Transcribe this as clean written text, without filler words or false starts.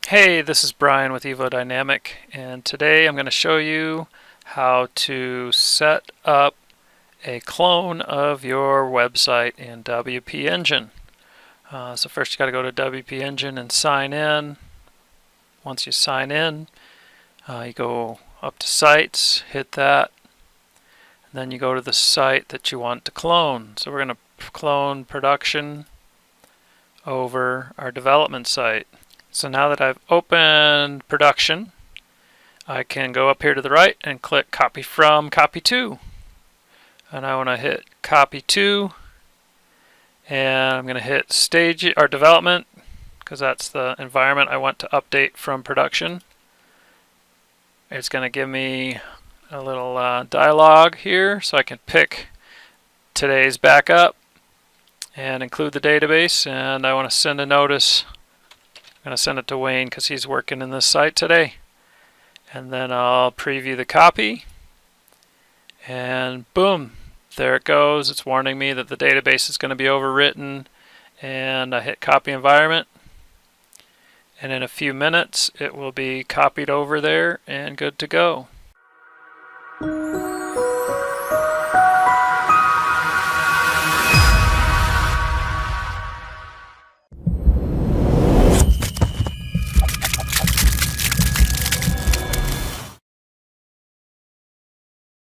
Hey, this is Brian with EvoDynamic, and today I'm going to show you how to set up a clone of your website in WP Engine. So first you got to go to WP Engine and sign in. Once you sign in, you go up to Sites, hit that, and then you go to the site that you want to clone. So we're going to clone production over our development site. So now that I've opened production, I can go up here to the right and click copy from, copy to. And I want to hit copy to, and I'm going to hit stage or development because that's the environment I want to update from production. It's going to give me a little dialog here, so I can pick today's backup and include the database, and I want to send a notice. I'm going to send it to Wayne because he's working in this site today. And then I'll preview the copy, and boom, there it goes. It's warning me that the database is going to be overwritten, and I hit copy environment, and in a few minutes it will be copied over there and good to go.